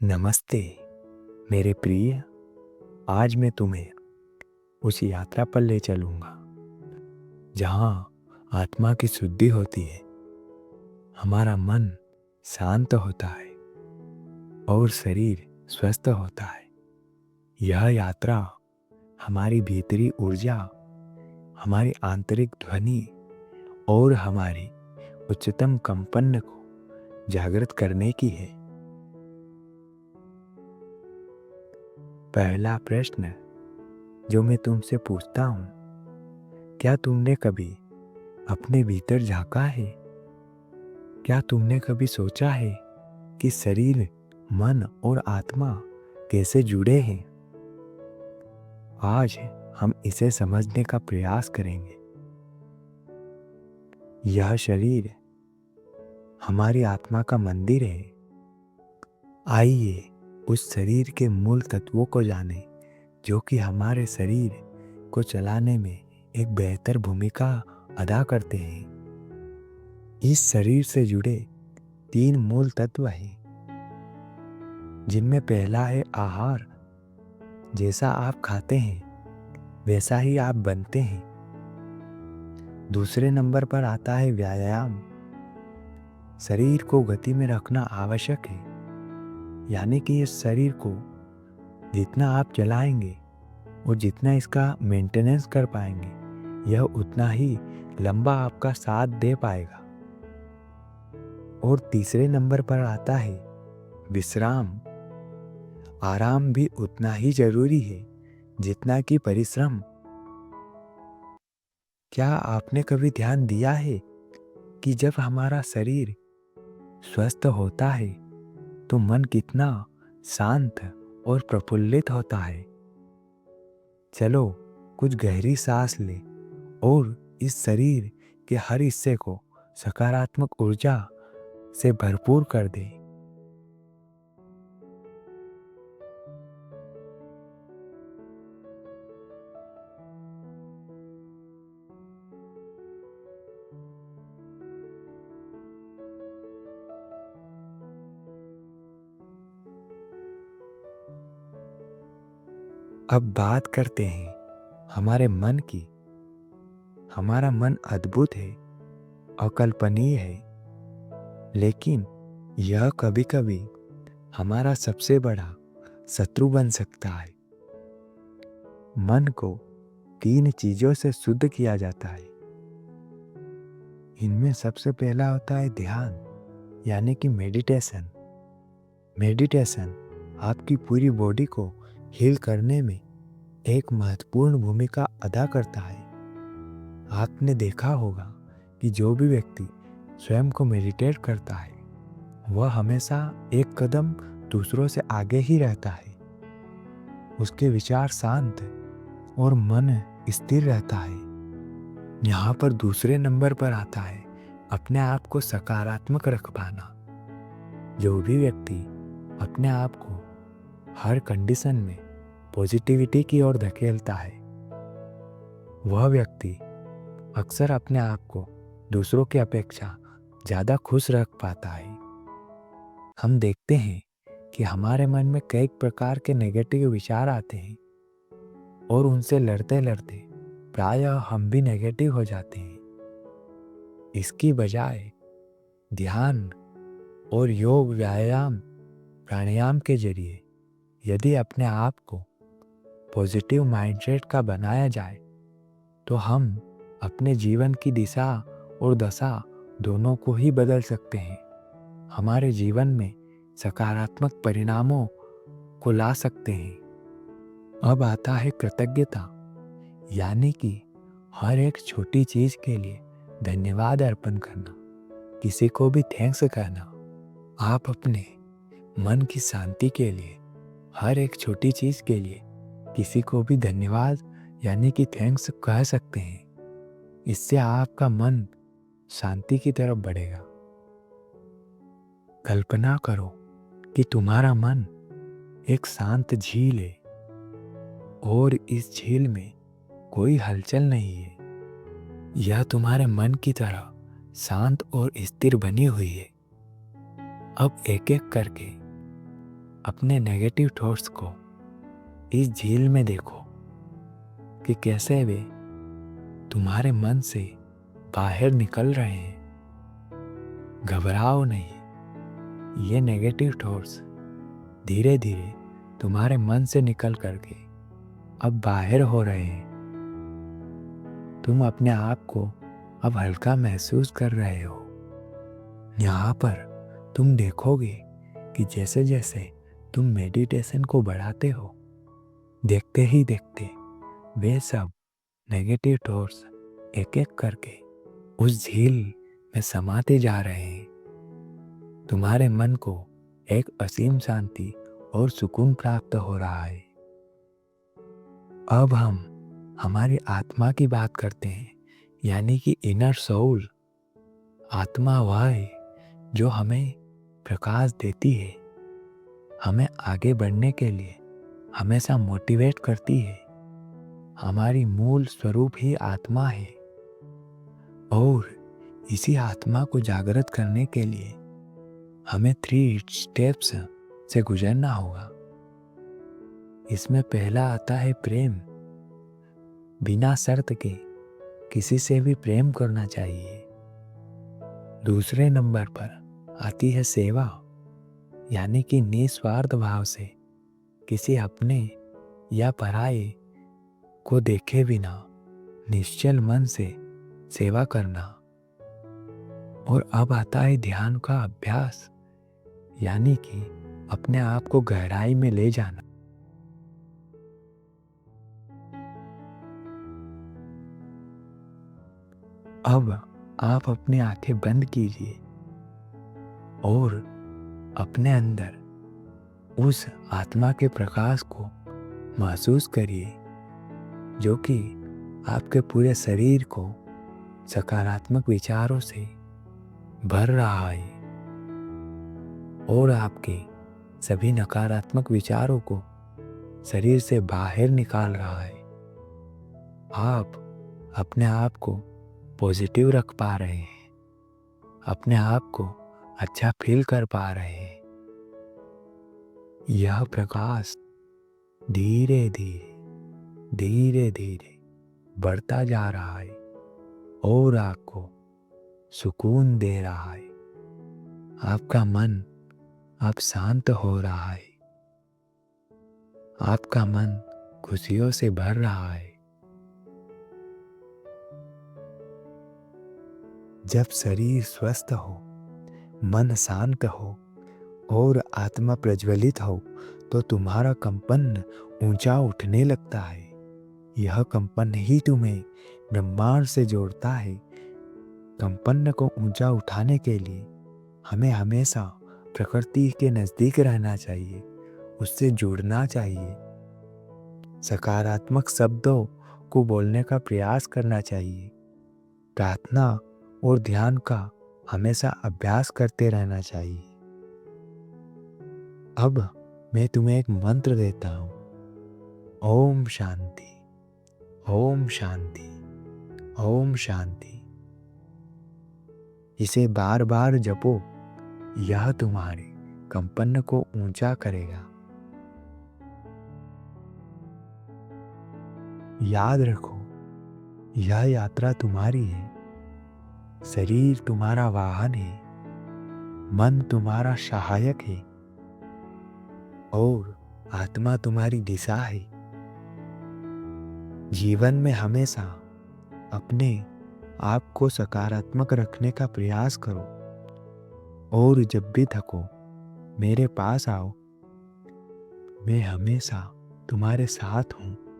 नमस्ते मेरे प्रिय। आज मैं तुम्हें उस यात्रा पर ले चलूंगा जहाँ आत्मा की शुद्धि होती है, हमारा मन शांत होता है और शरीर स्वस्थ होता है। यह यात्रा हमारी भीतरी ऊर्जा, हमारी आंतरिक ध्वनि और हमारी उच्चतम कंपन को जागृत करने की है। पहला प्रश्न जो मैं तुमसे पूछता हूँ, क्या तुमने कभी अपने भीतर झांका है? क्या तुमने कभी सोचा है कि शरीर, मन और आत्मा कैसे जुड़े हैं? आज हम इसे समझने का प्रयास करेंगे। यह शरीर हमारी आत्मा का मंदिर है। आइए उस शरीर के मूल तत्वों को जानें जो कि हमारे शरीर को चलाने में एक बेहतर भूमिका अदा करते हैं। इस शरीर से जुड़े 3 मूल तत्व हैं, जिनमें पहला है आहार। जैसा आप खाते हैं वैसा ही आप बनते हैं। दूसरे नंबर पर आता है व्यायाम। शरीर को गति में रखना आवश्यक है, यानी कि इस शरीर को जितना आप चलाएंगे और जितना इसका मेंटेनेंस कर पाएंगे, यह उतना ही लंबा आपका साथ दे पाएगा। और तीसरे नंबर पर आता है विश्राम। आराम भी उतना ही जरूरी है जितना कि परिश्रम। क्या आपने कभी ध्यान दिया है कि जब हमारा शरीर स्वस्थ होता है तो मन कितना शांत और प्रफुल्लित होता है? चलो कुछ गहरी सांस ले और इस शरीर के हर हिस्से को सकारात्मक ऊर्जा से भरपूर कर दे। अब बात करते हैं हमारे मन की। हमारा मन अद्भुत है, अकल्पनीय है, लेकिन यह कभी कभी हमारा सबसे बड़ा शत्रु बन सकता है। मन को 3 चीजों से शुद्ध किया जाता है। इनमें सबसे पहला होता है ध्यान, यानी कि मेडिटेशन। मेडिटेशन आपकी पूरी बॉडी को हील करने में एक महत्वपूर्ण भूमिका अदा करता है। आपने देखा होगा कि जो भी व्यक्ति स्वयं को मेडिटेट करता है वह हमेशा एक कदम दूसरों से आगे ही रहता है। उसके विचार शांत और मन स्थिर रहता है। यहाँ पर दूसरे नंबर पर आता है अपने आप को सकारात्मक रख पाना। जो भी व्यक्ति अपने आप को हर कंडीशन में पॉजिटिविटी की ओर धकेलता है, वह व्यक्ति अक्सर अपने आप को दूसरों की अपेक्षा ज़्यादा खुश रख पाता है। हम देखते हैं कि हमारे मन में कई प्रकार के नेगेटिव विचार आते हैं और उनसे लड़ते लड़ते प्रायः हम भी नेगेटिव हो जाते हैं। इसकी बजाय ध्यान और योग, व्यायाम, प्राणायाम के जरिए यदि अपने आप को पॉजिटिव माइंडसेट का बनाया जाए तो हम अपने जीवन की दिशा और दशा दोनों को ही बदल सकते हैं। हमारे जीवन में सकारात्मक परिणामों को ला सकते हैं। अब आता है कृतज्ञता, यानी कि हर एक छोटी चीज के लिए धन्यवाद अर्पण करना, किसी को भी थैंक्स कहना। आप अपने मन की शांति के लिए हर एक छोटी चीज के लिए किसी को भी धन्यवाद यानी कि थैंक्स कह सकते हैं। इससे आपका मन शांति की तरफ बढ़ेगा। कल्पना करो कि तुम्हारा मन एक शांत झील है और इस झील में कोई हलचल नहीं है। यह तुम्हारे मन की तरह शांत और स्थिर बनी हुई है। अब एक एक करके अपने नेगेटिव थॉट्स को इस झील में देखो कि कैसे वे तुम्हारे मन से बाहर निकल रहे हैं। घबराओ नहीं, ये नेगेटिव थॉट्स धीरे धीरे तुम्हारे मन से निकल करके अब बाहर हो रहे हैं। तुम अपने आप को अब हल्का महसूस कर रहे हो। यहाँ पर तुम देखोगे कि जैसे जैसे तुम मेडिटेशन को बढ़ाते हो, देखते ही देखते वे सब नेगेटिव थॉट्स एक एक करके उस झील में समाते जा रहे हैं। तुम्हारे मन को एक असीम शांति और सुकून प्राप्त हो रहा है। अब हम हमारी आत्मा की बात करते हैं, यानी कि इनर सोल। आत्मा वह है जो हमें प्रकाश देती है, हमें आगे बढ़ने के लिए हमेशा मोटिवेट करती है। हमारी मूल स्वरूप ही आत्मा है और इसी आत्मा को जागृत करने के लिए हमें 3 स्टेप्स से गुजरना होगा। इसमें पहला आता है प्रेम। बिना शर्त के किसी से भी प्रेम करना चाहिए। दूसरे नंबर पर आती है सेवा, यानी कि निस्वार्थ भाव से किसी अपने या पराये को देखे बिना निश्चल मन से सेवा करना। और अब आता है ध्यान का अभ्यास, यानी कि अपने आप को गहराई में ले जाना। अब आप अपनी आंखें बंद कीजिए और अपने अंदर उस आत्मा के प्रकाश को महसूस करिए जो कि आपके पूरे शरीर को सकारात्मक विचारों से भर रहा है और आपके सभी नकारात्मक विचारों को शरीर से बाहर निकाल रहा है। आप अपने आप को पॉजिटिव रख पा रहे हैं, अपने आप को अच्छा फील कर पा रहे हैं। यह प्रकाश धीरे धीरे बढ़ता जा रहा है और आपको सुकून दे रहा है। आपका मन अब शांत हो रहा है, आपका मन खुशियों से भर रहा है। जब शरीर स्वस्थ हो, मन शांत हो और आत्मा प्रज्वलित हो तो तुम्हारा कंपन ऊंचा उठने लगता है। यह कंपन ही तुम्हें ब्रह्मांड से जोड़ता है। कंपन को ऊंचा उठाने के लिए हमें हमेशा प्रकृति के नज़दीक रहना चाहिए, उससे जुड़ना चाहिए। सकारात्मक शब्दों को बोलने का प्रयास करना चाहिए। प्रार्थना और ध्यान का हमेशा अभ्यास करते रहना चाहिए। अब मैं तुम्हें एक मंत्र देता हूँ। ओम शांति, ओम शांति, ओम शांति। इसे बार बार जपो, यह तुम्हारे कंपन को ऊंचा करेगा। याद रखो, यह यात्रा तुम्हारी है। शरीर तुम्हारा वाहन है, मन तुम्हारा सहायक है और आत्मा तुम्हारी दिशा है। जीवन में हमेशा अपने आप को सकारात्मक रखने का प्रयास करो और जब भी थको मेरे पास आओ। मैं हमेशा तुम्हारे साथ हूँ।